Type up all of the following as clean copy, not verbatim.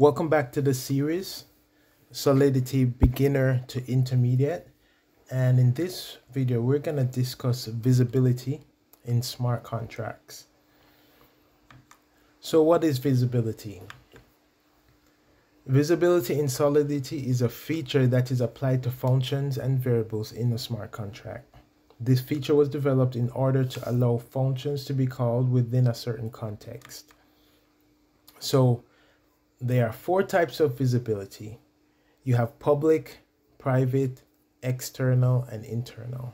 Welcome back to the series, Solidity Beginner to Intermediate. And in this video, we're going to discuss visibility in smart contracts. So what is visibility? Visibility in Solidity is a feature that is applied to functions and variables in a smart contract. This feature was developed in order to allow functions to be called within a certain context. So there are four types of visibility. You have public, private, external, and internal.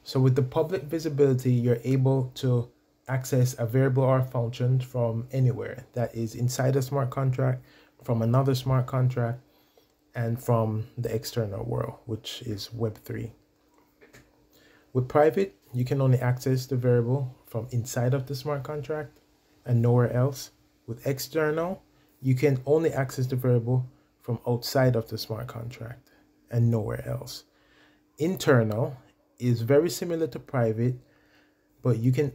So with the public visibility, you're able to access a variable or a function from anywhere that is inside a smart contract, from another smart contract, and from the external world, which is Web3. With private, you can only access the variable from inside of the smart contract and nowhere else. With external, you can only access the variable from outside of the smart contract and nowhere else. Internal is very similar to private, but you can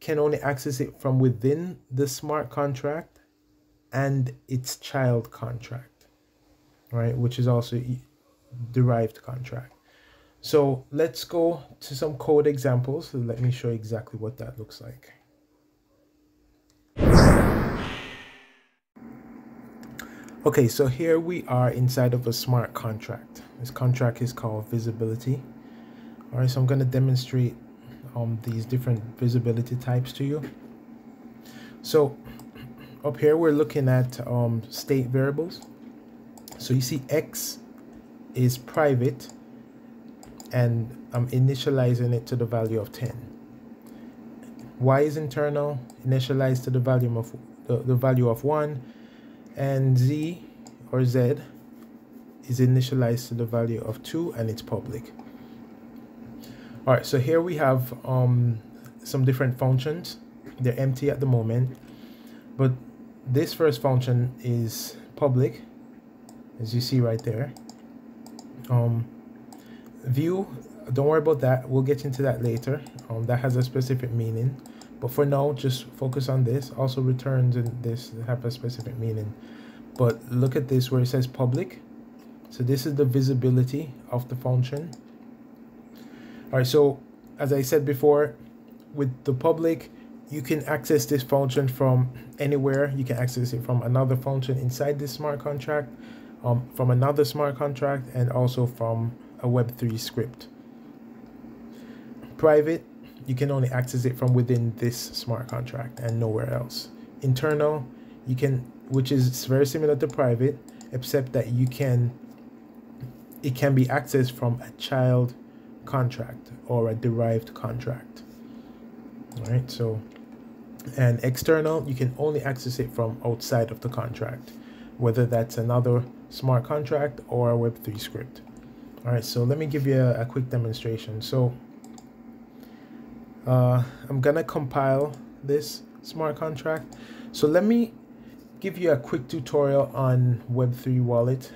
only access it from within the smart contract and its child contract, right? Which is also derived contract. So let's go to some code examples. So let me show you exactly what that looks like. Okay, so here we are inside of a smart contract. This contract is called visibility. All right, so I'm going to demonstrate these different visibility types to you. So up here, we're looking at state variables. So you see X is private, and I'm initializing it to the value of 10. Y is internal, initialized to the value of 1. And Z or Z is initialized to the value of 2, and it's public. All right, so here we have some different functions. They're empty at the moment, but this first function is public, as you see right there. View, don't worry about that. We'll get into that later. That has a specific meaning. But for now, just focus on this. Also, returns in this have a specific meaning. But look at this where it says public. So this is the visibility of the function. All right, so as I said before, with the public, you can access this function from anywhere. You can access it from another function inside this smart contract, from another smart contract, and also from a Web3 script. Private, you can only access it from within this smart contract and nowhere else. Internal, you can, which is very similar to private, except that it can be accessed from a child contract or a derived contract. All right, so, and external, you can only access it from outside of the contract, whether that's another smart contract or a Web3 script. All right, so let me give you a quick demonstration. So I'm gonna compile this smart contract. So let me give you a quick tutorial on Web3 wallet.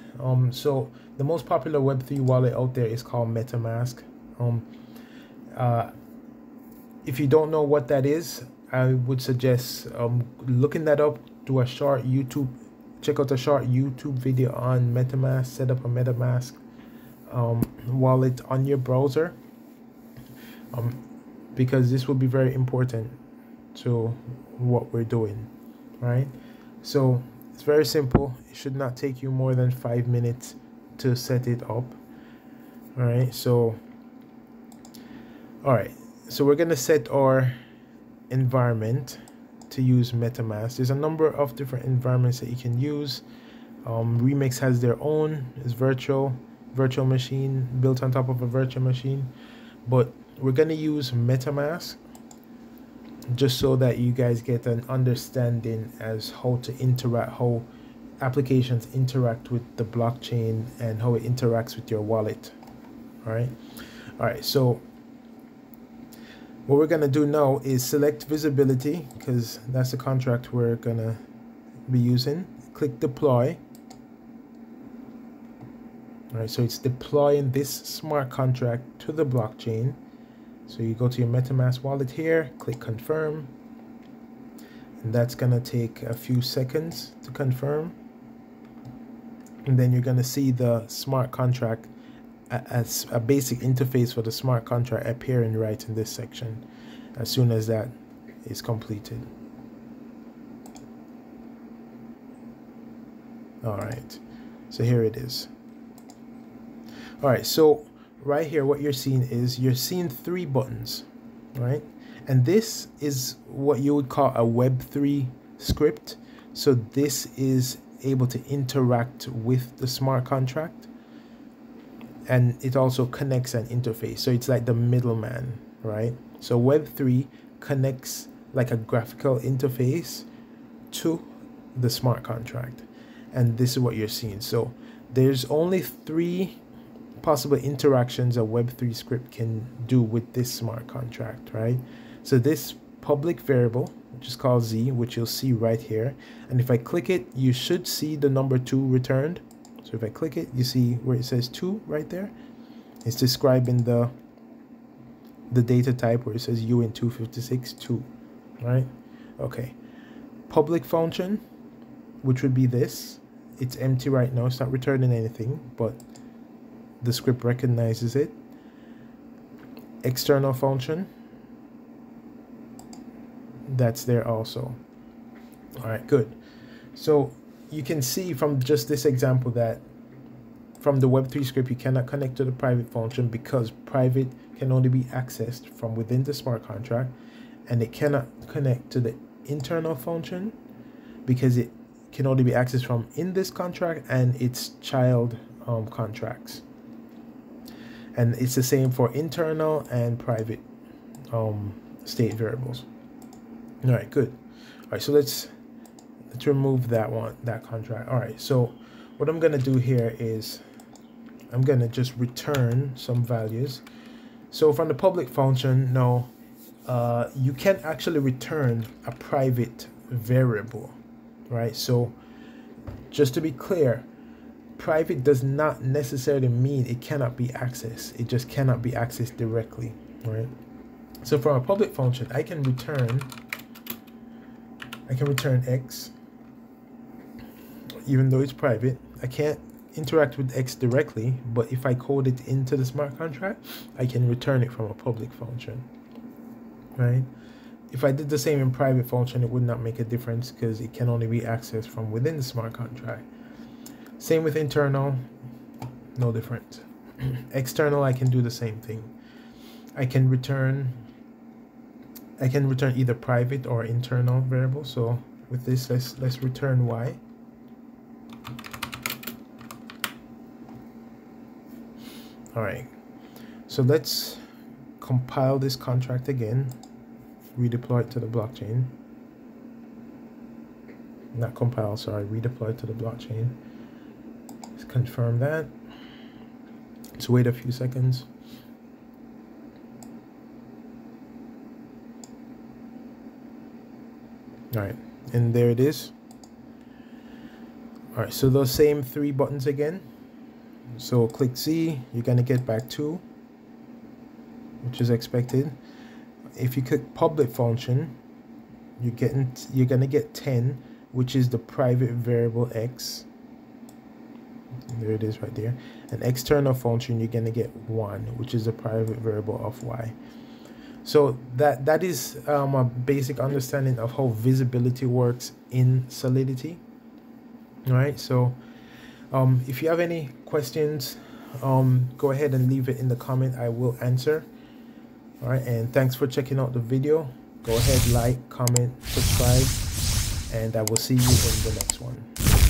So the most popular Web3 wallet out there is called MetaMask. If you don't know what that is, I would suggest looking that up. Do a short YouTube, check out a short YouTube video on MetaMask. Set up a MetaMask wallet on your browser, because this will be very important to what we're doing, right? So it's very simple. It should not take you more than 5 minutes to set it up. All right, so we're gonna set our environment to use MetaMask. There's a number of different environments that you can use. Remix has their own. It's virtual machine built on top of a virtual machine, but we're gonna use MetaMask just so that you guys get an understanding as how to interact, how applications interact with the blockchain and how it interacts with your wallet. All right, so what we're gonna do now is select visibility, because that's the contract we're gonna be using. Click deploy. All right, so it's deploying this smart contract to the blockchain. So you go to your MetaMask wallet here, click confirm, and that's gonna take a few seconds to confirm. and then you're going to see the smart contract as a basic interface for the smart contract appearing right in this section as soon as that is completed. All right, so here it is. All right, so right here what you're seeing is you're seeing 3 buttons, right? And this is what you would call a Web3 script. So this is able to interact with the smart contract, and it also connects an interface. So it's like the middleman, right? So Web3 connects like a graphical interface to the smart contract, and this is what you're seeing. So there's only 3 possible interactions a Web3 script can do with this smart contract, right? So this public variable, which is called Z, which you'll see right here, and if I click it, you should see the number 2 returned. So if I click it, you see where it says 2 right there. It's describing the data type where it says UN256 2, right? Okay. Public function, which would be this. It's empty right now. It's not returning anything, but the script recognizes it. External function, that's there also. All right, good. So you can see from just this example that from the Web3 script, you cannot connect to the private function because private can only be accessed from within the smart contract, and it cannot connect to the internal function because it can only be accessed from in this contract and its child contracts. And it's the same for internal and private state variables. All right, good. All right, so let's remove that contract. All right, so what I'm gonna do here is I'm gonna just return some values. So from the public function, no, you can't actually return a private variable, right? So just to be clear, private does not necessarily mean it cannot be accessed. It just cannot be accessed directly, right? So from a public function, I can return X, even though it's private. I can't interact with X directly, but if I code it into the smart contract, I can return it from a public function, right? If I did the same in private function, it would not make a difference because it can only be accessed from within the smart contract. Same with internal, no difference. External, I can do the same thing. I can return either private or internal variable. So with this, let's return Y. All right, so let's compile this contract again, redeploy it to the blockchain. Not compile, sorry, redeploy it to the blockchain. Let's confirm that. Let's wait a few seconds. All right, and there it is. All right, so those same 3 buttons again. So click Z, you're gonna get back 2, which is expected. If you click public function, you're gonna get 10, which is the private variable X. There it is right there. An external function, you're gonna get 1, which is the private variable of Y. So that is a basic understanding of how visibility works in Solidity. All right, so if you have any questions, go ahead and leave it in the comment. I will answer. All right, and thanks for checking out the video. Go ahead, like, comment, subscribe, and I will see you in the next one.